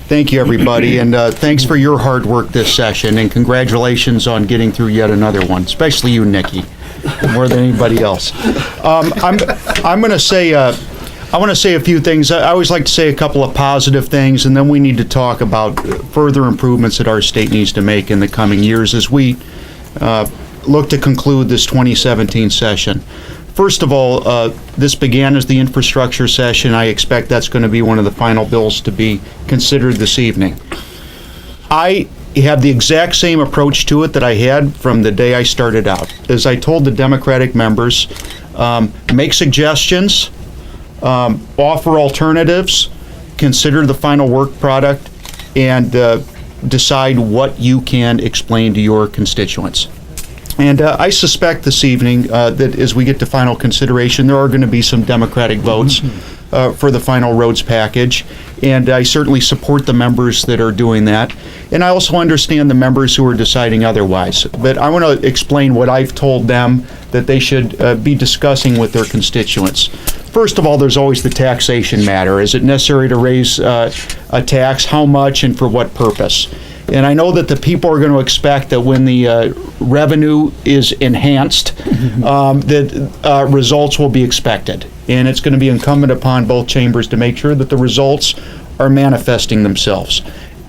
Thank you, everybody, and thanks for your hard work this session, and congratulations on getting through yet another one, especially you, Nikki, more than anybody else. I'm going to say, I want to say a few things. I always like to say a couple of positive things, and then we need to talk about further improvements that our state needs to make in the coming years as we look to conclude this 2017 session. First of all, this began as the infrastructure session. I expect that's going to be one of the final bills to be considered this evening. I have the exact same approach to it that I had from the day I started out. As I told the Democratic members, make suggestions, offer alternatives, consider the final work product, and decide what you can explain to your constituents. And I suspect this evening that as we get to final consideration, there are going to be some Democratic votes for the final roads package. And I certainly support the members that are doing that. And I also understand the members who are deciding otherwise. But I want to explain what I've told them that they should be discussing with their constituents. First of all, there's always the taxation matter. Is it necessary to raise a tax? How much and for what purpose? And I know that the people are going to expect that when the revenue is enhanced, that results will be expected. And it's going to be incumbent upon both chambers to make sure that the results are manifesting themselves.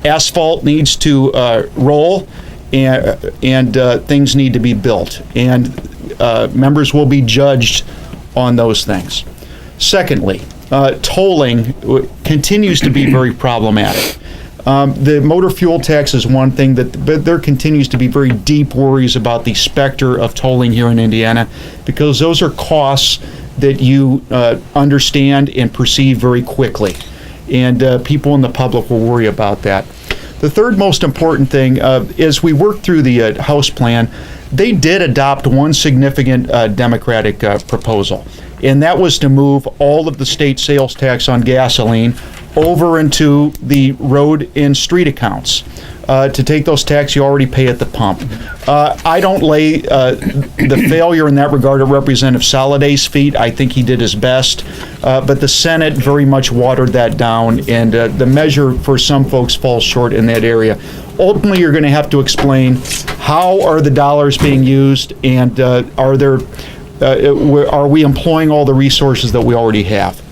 Asphalt needs to roll, and things need to be built. And members will be judged on those things. Secondly, tolling continues to be very problematic. The motor fuel tax is one thing, but there continues to be very deep worries about the specter of tolling here in Indiana, because those are costs that you understand and perceive very quickly. And people in the public will worry about that. The third most important thing, as we work through the House plan, they did adopt one significant Democratic proposal, and that was to move all of the state sales tax on gasoline over into the road and street accounts, to take those tax you already pay at the pump. I don't lay the failure in that regard at Representative Soliday's feet. I think he did his best, but the Senate very much watered that down, and the measure for some folks falls short in that area. Ultimately, you're going to have to explain how are the dollars being used, and are we employing all the resources that we already have?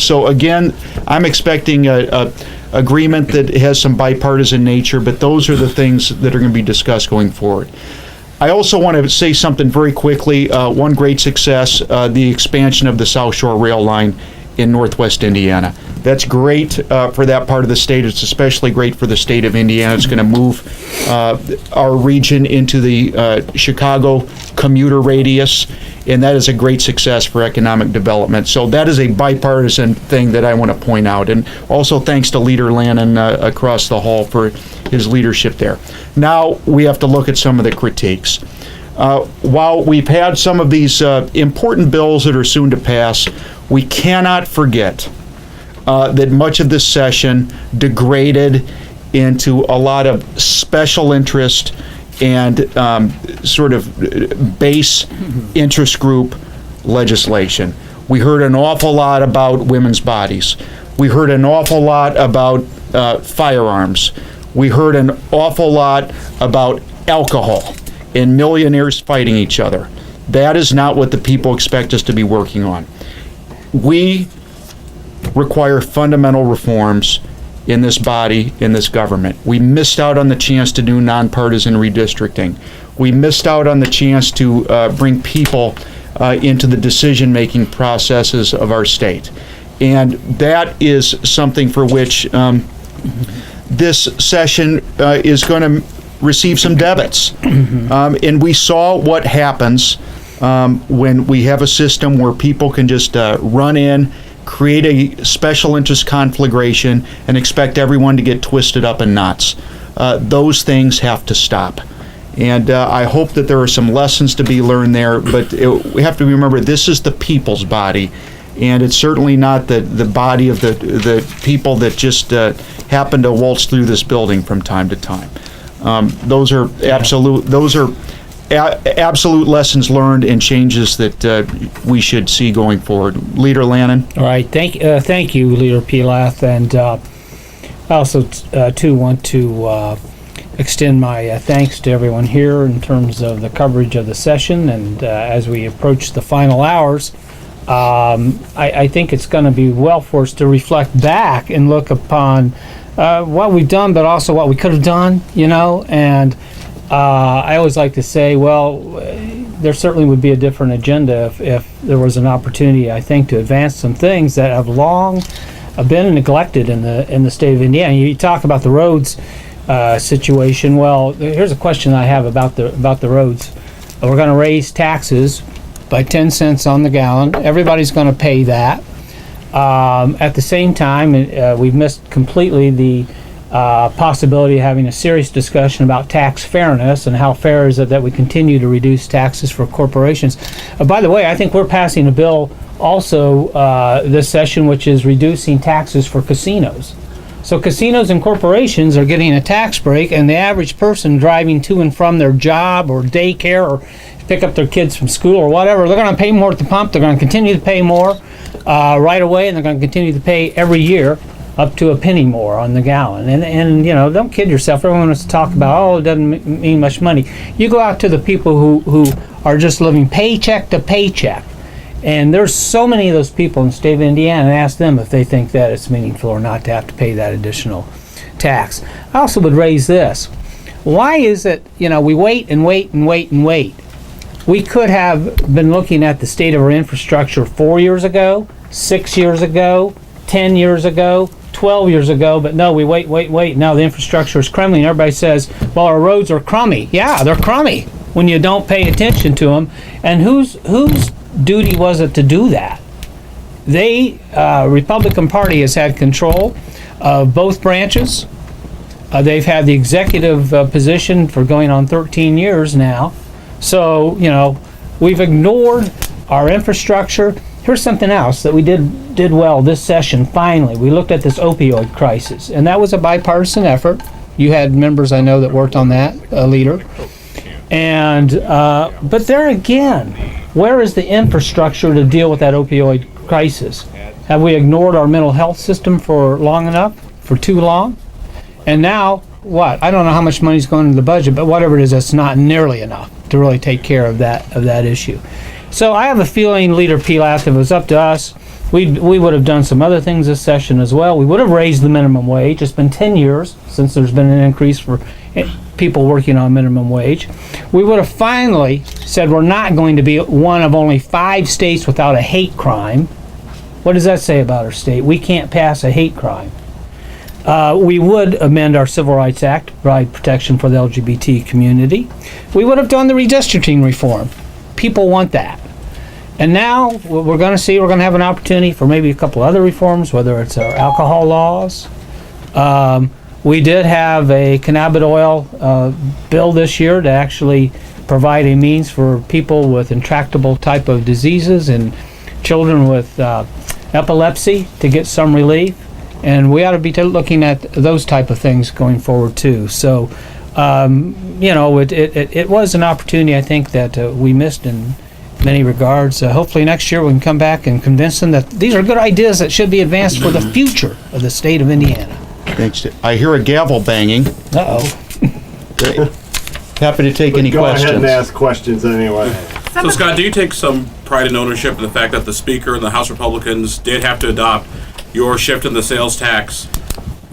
So again, I'm expecting a agreement that has some bipartisan nature, but those are the things that are going to be discussed going forward. I also want to say something very quickly. One great success, the expansion of the South Shore Rail Line in Northwest Indiana. That's great for that part of the state. It's especially great for the state of Indiana. It's going to move our region into the Chicago commuter radius, and that is a great success for economic development. So that is a bipartisan thing that I want to point out. And also thanks to Leader Lanane across the hall for his leadership there. Now we have to look at some of the critiques. While we've had some of these important bills that are soon to pass, we cannot forget that much of this session degraded into a lot of special interest and sort of base interest group legislation. We heard an awful lot about women's bodies. We heard an awful lot about firearms. We heard an awful lot about alcohol and millionaires fighting each other. That is not what the people expect us to be working on. We require fundamental reforms in this body, in this government. We missed out on the chance to do nonpartisan redistricting. We missed out on the chance to bring people into the decision-making processes of our state. And that is something for which this session is going to receive some debits. And we saw what happens when we have a system where people can just run in, create a special interest conflagration, and expect everyone to get twisted up in knots. Those things have to stop. And I hope that there are some lessons to be learned there, but we have to remember this is the people's body, and it's certainly not the body of the people that just happen to waltz through this building from time to time. Those are absolute lessons learned and changes that we should see going forward. Leader Lanane. All right, thank you, Leader Pelath, and I also, too, want to extend my thanks to everyone here in terms of the coverage of the session. And as we approach the final hours, I think it's going to be well for us to reflect back and look upon what we've done, but also what we could have done, And I always like to say, well, there certainly would be a different agenda if there was an opportunity, I think, to advance some things that have long been neglected in the state of Indiana. You talk about the roads situation. Well, here's a question I have about the roads. We're going to raise taxes by 10 cents on the gallon. Everybody's going to pay that. At the same time, we've missed completely the possibility of having a serious discussion about tax fairness and how fair is it that we continue to reduce taxes for corporations. By the way, I think we're passing a bill also this session which is reducing taxes for casinos. So casinos and corporations are getting a tax break, and the average person driving to and from their job or daycare or pick up their kids from school or whatever, they're going to pay more at the pump. They're going to continue to pay more right away, and they're going to continue to pay every year up to a penny more on the gallon. And don't kid yourself. Everyone wants to talk about, it doesn't mean much money. You go out to the people who are just living paycheck to paycheck, and there's so many of those people in the state of Indiana, and ask them if they think that it's meaningful or not to have to pay that additional tax. I also would raise this. Why is it, we wait and wait and wait and wait? We could have been looking at the state of our infrastructure 4 years ago, 6 years ago, 10 years ago, 12 years ago, but no, we wait. Now the infrastructure is crumbling. Everybody says, well, our roads are crummy. Yeah, they're crummy when you don't pay attention to them. And whose duty was it to do that? The Republican Party has had control of both branches. They've had the executive position for going on 13 years now. So, we've ignored our infrastructure. Here's something else that we did well this session, finally. We looked at this opioid crisis, and that was a bipartisan effort. You had members, I know, that worked on that, leader. And, but there again, where is the infrastructure to deal with that opioid crisis? Have we ignored our mental health system for long enough, for too long? And now, what? I don't know how much money's going into the budget, but whatever it is, that's not nearly enough to really take care of that issue. So I have a feeling, Leader Pelath, if it was up to us, we would have done some other things this session as well. We would have raised the minimum wage. It's been 10 years since there's been an increase for people working on minimum wage. We would have finally said we're not going to be one of only 5 states without a hate crime. What does that say about our state? We can't pass a hate crime. We would amend our Civil Rights Act to provide protection for the LGBT community. We would have done the redistricting reform. People want that. And now we're going to have an opportunity for maybe a couple other reforms, whether it's our alcohol laws. We did have a cannabis oil bill this year to actually provide a means for people with intractable type of diseases and children with epilepsy to get some relief. And we ought to be looking at those type of things going forward too. So, it was an opportunity, I think, that we missed in many regards. Hopefully next year we can come back and convince them that these are good ideas that should be advanced for the future of the state of Indiana. Thanks. I hear a gavel banging. Uh-oh. Happy to take any questions. Go ahead and ask questions anyway. So, Scott, do you take some pride and ownership in the fact that the Speaker and the House Republicans did have to adopt your shift in the sales tax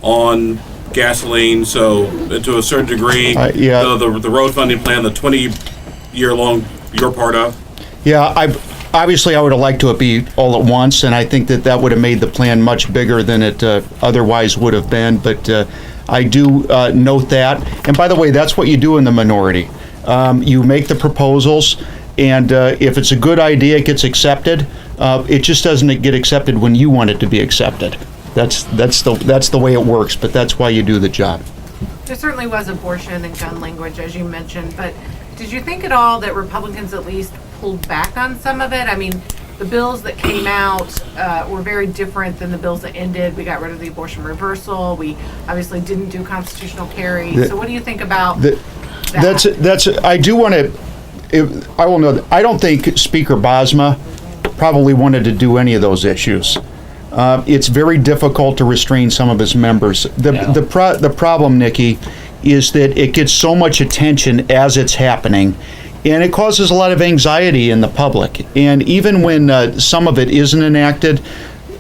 on gasoline? So, to a certain degree, the road funding plan, the 20-year long you're part of? Yeah, obviously I would have liked to be all at once, and I think that would have made the plan much bigger than it otherwise would have been. But I do note that. And by the way, that's what you do in the minority. You make the proposals, and if it's a good idea, it gets accepted. It just doesn't get accepted when you want it to be accepted. That's the way it works, but that's why you do the job. There certainly was abortion and gun language, as you mentioned, but did you think at all that Republicans at least pulled back on some of it? I mean, the bills that came out were very different than the bills that ended. We got rid of the abortion reversal. We obviously didn't do constitutional carry. So what do you think about that? I do want to, I will know that I don't think Speaker Bosma probably wanted to do any of those issues. it's very difficult to restrain some of his members. The problem, Nikki, is that it gets so much attention as it's happening, and it causes a lot of anxiety in the public. And even when some of it isn't enacted,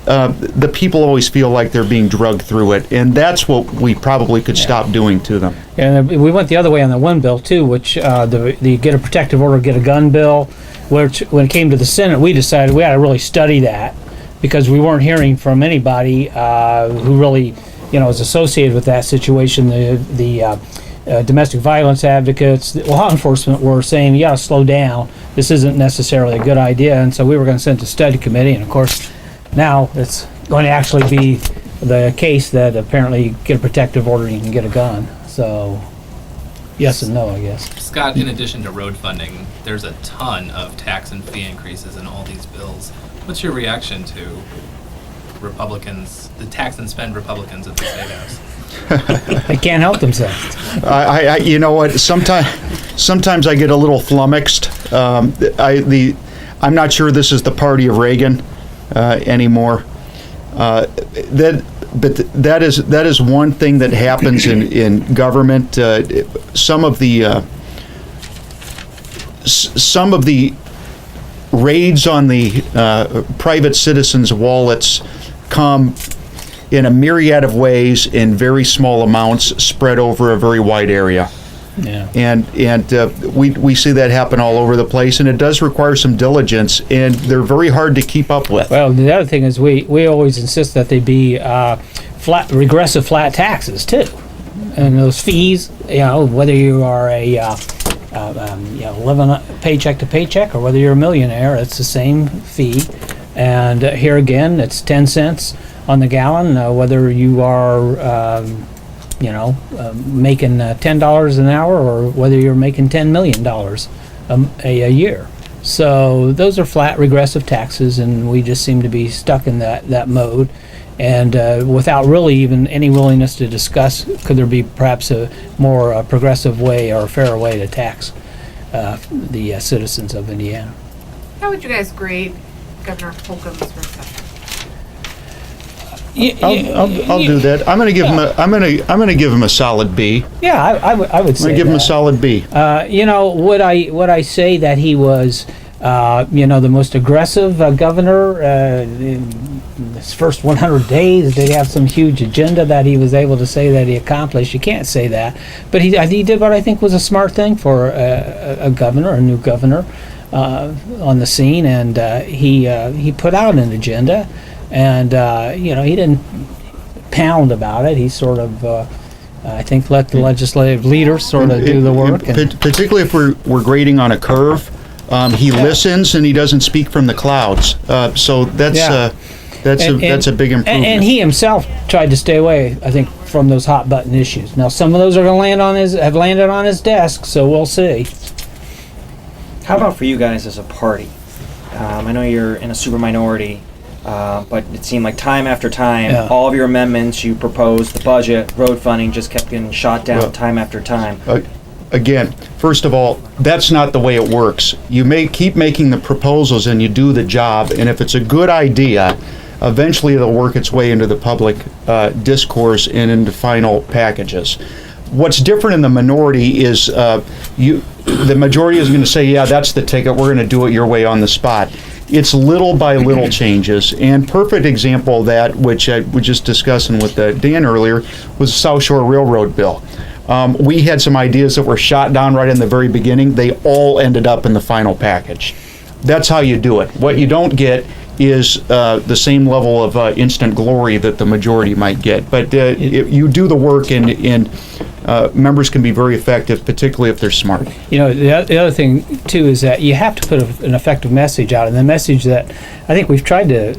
the people always feel like they're being drugged through it, and that's what we probably could stop doing to them. And we went the other way on the one bill too, which the get a protective order, get a gun bill, which when it came to the Senate, we decided we had to really study that because we weren't hearing from anybody who really, is associated with that situation. The domestic violence advocates, the law enforcement were saying, you gotta slow down. This isn't necessarily a good idea, and so we were going to send it to study committee, and of course, now it's going to actually be the case that apparently get a protective order and you can get a gun. So, yes and no, I guess. Scott, in addition to road funding, there's a ton of tax and fee increases in all these bills. What's your reaction to Republicans, the tax and spend Republicans at the State House? They can't help themselves. I you know what? Sometimes I get a little flummoxed. I'm not sure this is the party of Reagan anymore. That is one thing that happens in government. Some of the raids on the private citizens' wallets come in a myriad of ways in very small amounts spread over a very wide area. Yeah. And we see that happen all over the place, and it does require some diligence, and they're very hard to keep up with. Well, the other thing is we always insist that they be regressive flat taxes too, and those fees. Whether you are living paycheck to paycheck or whether you're a millionaire, it's the same fee. And here again, it's 10 cents on the gallon, whether you are making $10 an hour or whether you're making $10 million a year. So those are flat regressive taxes, and we just seem to be stuck in that mode. And without really even any willingness to discuss, could there be perhaps a more progressive way or a fairer way to tax the citizens of Indiana? How would you guys grade Governor Holcomb's recession? I'll do that. I'm going to give him I'm going to give him a solid B. Yeah, I would say. I'm going to give him a solid B. Would I say that he was the most aggressive governor in his first 100 days? Did he have some huge agenda that he was able to say that he accomplished? You can't say that, but he did what I think was a smart thing for a governor, a new governor on the scene, and he put out an agenda. And he didn't pound about it. He sort of, I think, let the legislative leaders sort of do the work. Particularly if we're grading on a curve, he listens and he doesn't speak from the clouds. So that's a big improvement. And he himself tried to stay away, I think, from those hot button issues. Now some of those are going to have landed on his desk, so we'll see. How about for you guys as a party? I know you're in a super minority. But it seemed like time after time, all of your amendments you proposed, the budget, road funding, just kept getting shot down time after time. Again, first of all, that's not the way it works. You keep making the proposals and you do the job, and if it's a good idea, eventually it'll work its way into the public discourse and into final packages. What's different in the minority is the majority is going to say, yeah, that's the ticket, we're going to do it your way on the spot. It's little by little changes, and perfect example of that, which I was just discussing with Dan earlier, was the South Shore Railroad bill. We had some ideas that were shot down right in the very beginning. They all ended up in the final package. That's how you do it. What you don't get is the same level of instant glory that the majority might get. But you do the work, and members can be very effective, particularly if they're smart. The other thing too is that you have to put an effective message out, and the message that I think we've tried to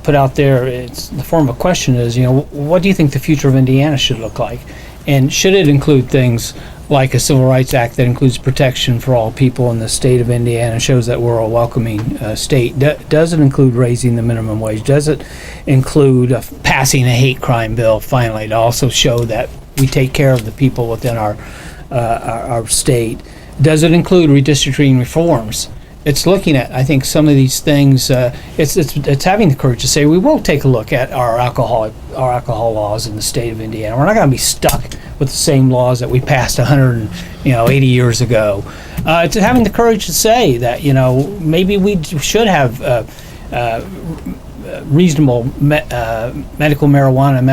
put out there, it's the form of a question is, what do you think the future of Indiana should look like, and should it include things like a Civil Rights Act that includes protection for all people in the state of Indiana, shows that we're a welcoming state? Does it include raising the minimum wage? Does it include passing a hate crime bill finally to also show that we take care of the people within our state? Does it include redistricting reforms it's looking at, I think, some of these things. It's having the courage to say we will take a look at our alcohol laws in the state of Indiana. We're not going to be stuck with the same laws that we passed 180 years ago. It's having the courage to say that maybe we should have reasonable medical marijuana,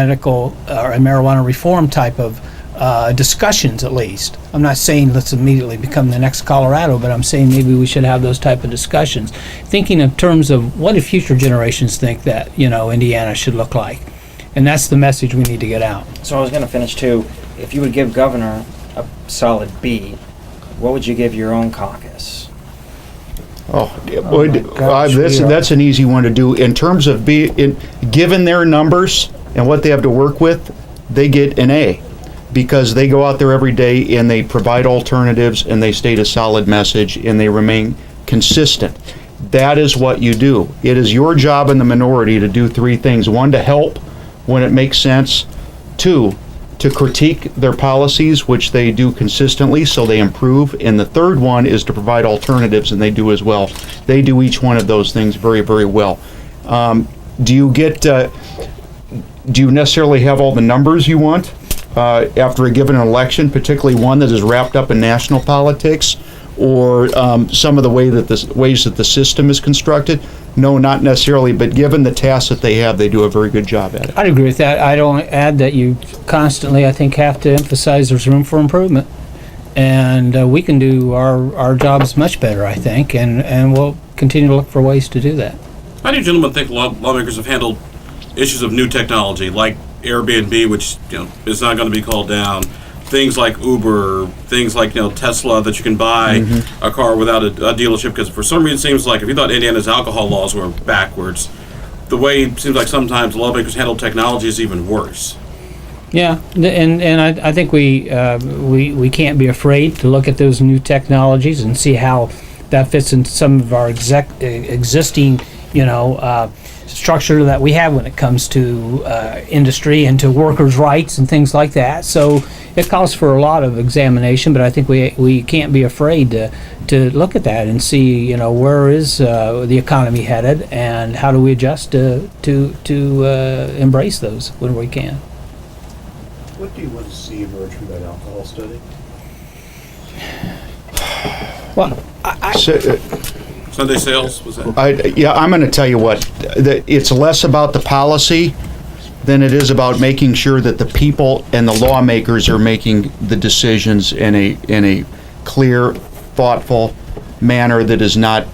marijuana reform type of discussions, at least. I'm not saying let's immediately become the next Colorado, but I'm saying maybe we should have those type of discussions, thinking in terms of what do future generations think that Indiana should look like, and that's the message we need to get out. So I was going to finish too. If you would give Governor a solid B, what would you give your own caucus? That's an easy one to do. In terms of given their numbers and what they have to work with, they get an A, because they go out there every day and they provide alternatives and they state a solid message and they remain consistent. That is what you do. It is your job in the minority to do three things. One, to help when it makes sense. Two, to critique their policies, which they do consistently, so they improve. And the third one is to provide alternatives, and they do as well. They do each one of those things very, very well. Do you necessarily have all the numbers you want after a given election, particularly one that is wrapped up in national politics, or some of the ways that the system is constructed? No, not necessarily, but given the tasks that they have, they do a very good job at it. I'd agree with that. I'd only add that you constantly, I think, have to emphasize there's room for improvement. And we can do our jobs much better, I think, and we'll continue to look for ways to do that. How do you gentlemen think lawmakers have handled issues of new technology, like Airbnb, which is not going to be called down, things like Uber, things like Tesla, that you can buy a car without a dealership? Because for some reason it seems like if you thought Indiana's alcohol laws were backwards, the way it seems like sometimes lawmakers handle technology is even worse. Yeah, and I think we can't be afraid to look at those new technologies and see how that fits into some of our existing structure that we have when it comes to industry and to workers' rights and things like that. So it calls for a lot of examination, but I think we can't be afraid to look at that and see where is the economy headed and how do we adjust to embrace those when we can. What do you want to see emerge from that alcohol study? Well, Sunday sales, was that? I'm going to tell you what. It's less about the policy than it is about making sure that the people and the lawmakers are making the decisions in a clear, thoughtful manner that is not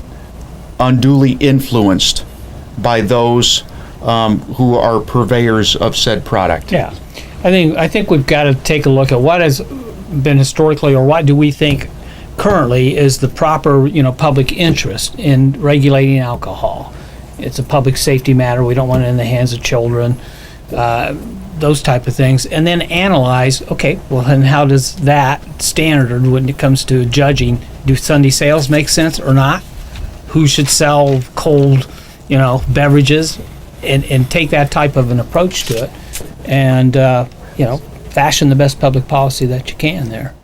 unduly influenced by those who are purveyors of said product. Yeah, I think we've got to take a look at what has been historically, or what do we think currently is the proper public interest in regulating alcohol. It's a public safety matter. We don't want it in the hands of children, those type of things, and then analyze, okay, well then how does that standard when it comes to judging, do Sunday sales make sense or not? Who should sell cold beverages, and take that type of an approach to it, and fashion the best public policy that you can there.